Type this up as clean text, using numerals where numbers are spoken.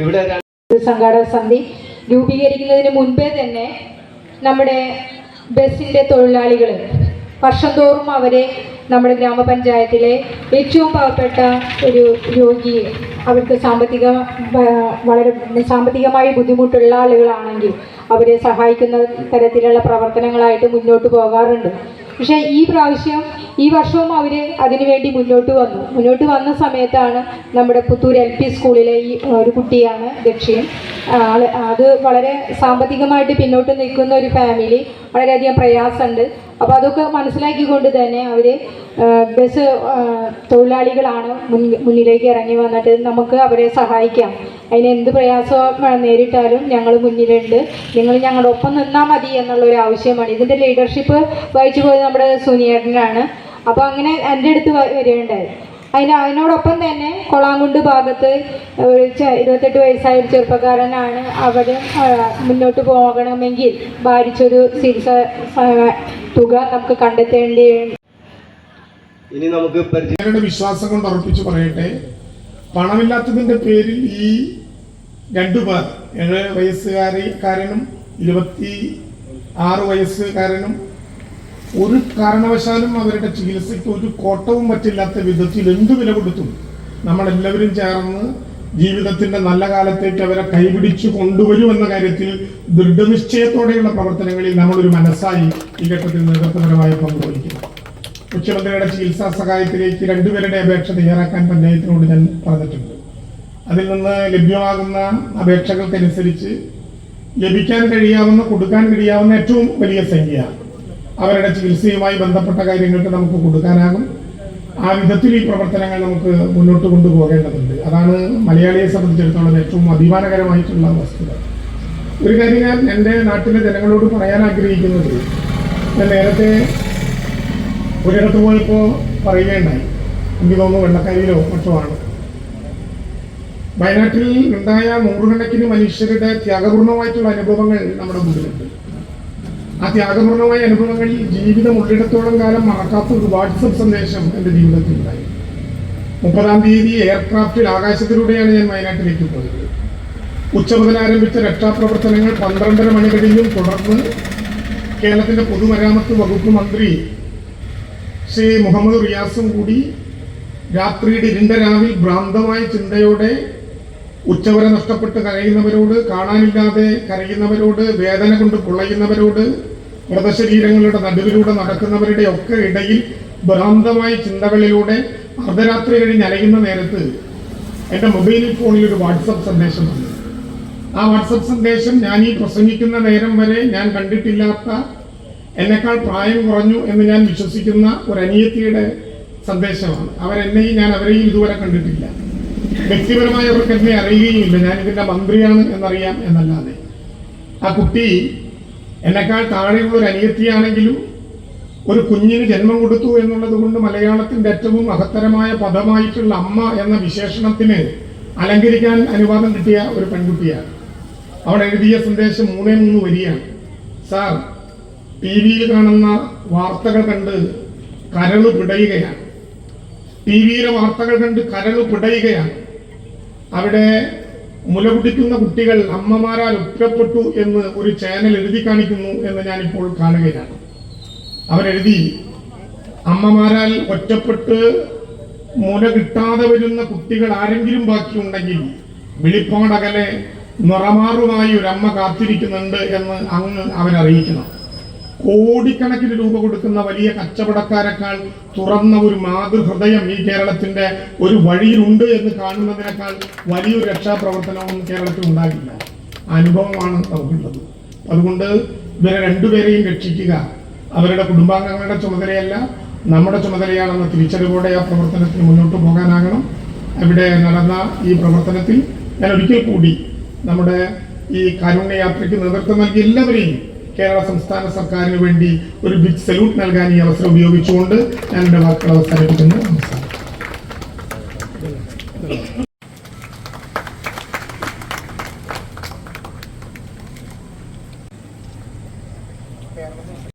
ഇവിടെ സംഘാടക സമിതി രൂപീകരിക്കുന്നതിന് മുൻപേ തന്നെ നമ്മുടെ ബസ്സിൻ്റെ തൊഴിലാളികൾ വർഷം തോറും അവരെ നമ്മുടെ ഗ്രാമപഞ്ചായത്തിലെ ഏറ്റവും പാവപ്പെട്ട ഒരു രോഗി, അവർക്ക് വളരെ സാമ്പത്തികമായി ബുദ്ധിമുട്ടുള്ള ആളുകളാണെങ്കിൽ അവരെ സഹായിക്കുന്ന തരത്തിലുള്ള പ്രവർത്തനങ്ങളായിട്ട് മുന്നോട്ട് പോകാറുണ്ട്. പക്ഷേ ഈ വർഷവും അവർ അതിനുവേണ്ടി മുന്നോട്ട് വന്ന സമയത്താണ് നമ്മുടെ പുത്തൂർ LP സ്കൂളിലെ ഈ ഒരു കുട്ടിയാണ് ദക്ഷിൺ. അത് വളരെ സാമ്പത്തികമായിട്ട് പിന്നോട്ട് നിൽക്കുന്ന ഒരു ഫാമിലി, വളരെയധികം പ്രയാസമുണ്ട്. അപ്പോൾ അതൊക്കെ മനസ്സിലാക്കിക്കൊണ്ട് തന്നെ അവർ ബസ് തൊഴിലാളികളാണ് മുന്നിലേക്ക് ഇറങ്ങി വന്നിട്ട് നമുക്ക് അവരെ സഹായിക്കാം, അതിന് എന്ത് പ്രയാസം നേരിട്ടാലും ഞങ്ങൾ മുന്നിലുണ്ട്, നിങ്ങൾ ഞങ്ങളുടെ ഒപ്പം നിന്നാൽ മതി എന്നുള്ളൊരു ആവശ്യമാണ്. ഇതിൻ്റെ ലീഡർഷിപ്പ് വഹിച്ചു പോയത് നമ്മുടെ സുനിയേട്ടനാണ്. അപ്പോൾ അങ്ങനെ എൻ്റെ അടുത്ത് വരികയുണ്ടായി. അതിനോടൊപ്പം തന്നെ കൊളാങ്കുണ്ട് ഭാഗത്ത് 28 വയസ്സായ ഒരു ചെറുപ്പക്കാരനാണ്. അവർ മുന്നോട്ട് പോകണമെങ്കിൽ ഭാരിച്ചൊരു ചികിത്സ തുക നമുക്ക് കണ്ടെത്തേണ്ടിയുണ്ട്. ഇനി നമുക്ക് വിശ്വാസം കൊണ്ട് ഉറപ്പിച്ചു പറയട്ടെ, പണമില്ലാത്തതിന്റെ പേരിൽ ഈ 2 പേർ 7 വയസ്സുകാരനും 26 വയസ്സുകാരനും ഒരു കാരണവശാലും അവരുടെ ചികിത്സയ്ക്ക് ഒരു കോട്ടവും പറ്റില്ലാത്ത വിധത്തിൽ എന്ത് വില കൊടുത്തും നമ്മളെല്ലാവരും ചേർന്ന് ജീവിതത്തിന്റെ നല്ല കാലത്തേക്ക് അവരെ കൈപിടിച്ചു കൊണ്ടുവരുമെന്ന കാര്യത്തിൽ ദൃഢനിശ്ചയത്തോടെയുള്ള പ്രവർത്തനങ്ങളിൽ നമ്മളൊരു മനസ്സായി ഈ ഘട്ടത്തിൽ നേതൃത്വപരമായി പങ്കുവഹിക്കുന്നു. മുഖ്യമന്ത്രിയുടെ ചികിത്സാ സഹായത്തിലേക്ക് 2 പേരുടെ അപേക്ഷ തയ്യാറാക്കാൻ പഞ്ചായത്തിനോട് ഞാൻ പറഞ്ഞിട്ടുണ്ട്. അതിൽ നിന്ന് ലഭ്യമാകുന്ന അപേക്ഷകൾക്കനുസരിച്ച് ലഭിക്കാൻ കഴിയാവുന്ന, കൊടുക്കാൻ കഴിയാവുന്ന ഏറ്റവും വലിയ സംഖ്യ അവരുടെ ചികിത്സയുമായി ബന്ധപ്പെട്ട കാര്യങ്ങൾക്ക് നമുക്ക് കൊടുക്കാനാകും. ആ വിധത്തിൽ ഈ പ്രവർത്തനങ്ങൾ നമുക്ക് മുന്നോട്ട് കൊണ്ടുപോകേണ്ടതുണ്ട്. അതാണ് മലയാളിയെ സംബന്ധിച്ചിടത്തോളം ഏറ്റവും അഭിമാനകരമായിട്ടുള്ള വസ്തുത. ഒരു കാര്യം ഞാൻ എൻ്റെ നാട്ടിലെ ജനങ്ങളോട് പറയാൻ ആഗ്രഹിക്കുന്നത്, ഞാൻ നേരത്തെ ഒരിടത്ത് പോയപ്പോൾ പറയുകയുണ്ടായി, എനിക്ക് തോന്നുന്നു വെള്ളക്കാരിയിലോ മറ്റോ ആണ്, വയനാട്ടിൽ ഉണ്ടായ 100 കണക്കിന് മനുഷ്യരുടെ ത്യാഗപൂർണമായിട്ടുള്ള അനുഭവങ്ങൾ നമ്മുടെ മുമ്പിലുണ്ട്. ആ ത്യാഗപൂർണമായ അനുഭവങ്ങളിൽ ജീവിതം ഉള്ളിടത്തോളം കാലം മറക്കാത്ത ഒരു വാട്സപ്പ് സന്ദേശം എൻ്റെ ജീവിതത്തിൽ ഉണ്ടായി. 30-ാം തീയതി എയർക്രാഫ്റ്റിൽ ആകാശത്തിലൂടെയാണ് ഞാൻ വയനാട്ടിലേക്ക് പോയത്. ഉച്ച മുതൽ ആരംഭിച്ച രക്ഷാപ്രവർത്തനങ്ങൾ 12:30 മണി കഴിഞ്ഞും തുടർന്ന് കേരളത്തിന്റെ പൊതുമരാമത്ത് വകുപ്പ് മന്ത്രി ശ്രീ മുഹമ്മദ് റിയാസും കൂടി രാത്രിയുടെ ഇരുണ്ട രാവിൽ ഭ്രാന്തമായ ചിന്തയോടെ ഉച്ചവരെ നഷ്ടപ്പെട്ട് കരയുന്നവരോട്, കാണാനില്ലാതെ കരയുന്നവരോട്, വേദന കൊണ്ട് പൊള്ളയുന്നവരോട്, മൃതശരീരങ്ങളുടെ നടുവിലൂടെ നടക്കുന്നവരുടെ ഒക്കെ ഇടയിൽ ഭ്രാന്തമായ ചിന്തകളിലൂടെ അർദ്ധരാത്രി കഴിഞ്ഞ് അലയുന്ന നേരത്ത് എൻ്റെ മൊബൈൽ ഫോണിൽ ഒരു വാട്സപ്പ് സന്ദേശം വന്നു. ആ വാട്സപ്പ് സന്ദേശം ഞാൻ ഈ പ്രസംഗിക്കുന്ന നേരം വരെ ഞാൻ കണ്ടിട്ടില്ലാത്ത, എന്നെക്കാൾ പ്രായം കുറഞ്ഞു എന്ന് ഞാൻ വിശ്വസിക്കുന്ന ഒരു അനിയത്തിയുടെ സന്ദേശമാണ്. ഞാൻ അവരെയും ഇതുവരെ കണ്ടിട്ടില്ല. വ്യക്തിപരമായി അവർക്ക് എന്നെ അറിയുകയുമില്ല. ഞാൻ ഇതിന്റെ മന്ത്രിയാണ് എന്നറിയാം എന്നല്ലാതെ. ആ കുട്ടി എന്നെക്കാൾ താഴെയുള്ള ഒരു അനിയത്തിയാണെങ്കിലും ഒരു കുഞ്ഞിന് ജന്മം കൊടുത്തു എന്നുള്ളത് കൊണ്ട് മലയാളത്തിന്റെ ഏറ്റവും മഹത്തരമായ പദമായിട്ടുള്ള അമ്മ എന്ന വിശേഷണത്തിന് അലങ്കരിക്കാൻ അനുവാദം കിട്ടിയ ഒരു പെൺകുട്ടിയാണ്. അവിടെ എഴുതിയ സന്ദേശം 3 വരിയാണ്. സാർ, TV-യിൽ കാണുന്ന വാർത്തകൾ കണ്ട് കരള് പിടയുകയാണ്. TV-യിലെ വാർത്തകൾ കണ്ട് കരള് പിടയുകയാണ്. അവിടെ മുലകുടിക്കുന്ന കുട്ടികൾ അമ്മമാരാൽ ഒറ്റപ്പെട്ടു എന്ന് ഒരു ചാനൽ എഴുതി കാണിക്കുന്നു എന്ന് ഞാനിപ്പോൾ കാണുകയാണ്. അവരെഴുതി, അമ്മമാരാൽ ഒറ്റപ്പെട്ട് മുല കിട്ടാതെ വരുന്ന കുട്ടികൾ ആരെങ്കിലും ബാക്കിയുണ്ടെങ്കിൽ വെളിപ്പാടകലെ നിറമാറുമായി ഒരു അമ്മ കാത്തിരിക്കുന്നുണ്ട് എന്ന് അങ്ങ് അവരറിയിക്കണം. കോടിക്കണക്കിന് രൂപ കൊടുക്കുന്ന വലിയ കച്ചവടക്കാരെക്കാൾ തുറന്ന ഒരു മാതൃഹൃദയം ഈ കേരളത്തിന്റെ ഒരു വഴിയിലുണ്ട് എന്ന് കാണുന്നതിനേക്കാൾ വലിയൊരു രക്ഷാപ്രവർത്തനവും കേരളത്തിൽ ഉണ്ടാകില്ല. അനുഭവമാണ് നമുക്കുള്ളത്. അതുകൊണ്ട് ഇവരെ 2 പേരെയും രക്ഷിക്കുക അവരുടെ കുടുംബാംഗങ്ങളുടെ ചുമതലയല്ല, നമ്മുടെ ചുമതലയാണെന്ന തിരിച്ചറിവോടെ ആ പ്രവർത്തനത്തിന് മുന്നോട്ട് പോകാനാകണം. ഇവിടെ നടന്ന ഈ പ്രവർത്തനത്തിൽ ഞാൻ ഒരിക്കൽ കൂടി നമ്മുടെ ഈ കാരുണ്യയാത്രയ്ക്ക് നേതൃത്വം നൽകിയ എല്ലാവരെയും കേരള സംസ്ഥാന സർക്കാരിന് വേണ്ടി ഒരു ബിഗ് സല്യൂട്ട് നൽകാൻ ഈ അവസരം ഉപയോഗിച്ചുകൊണ്ട് ഞാൻ എൻ്റെ വാക്കുകൾ അവസാനിപ്പിക്കുന്നു.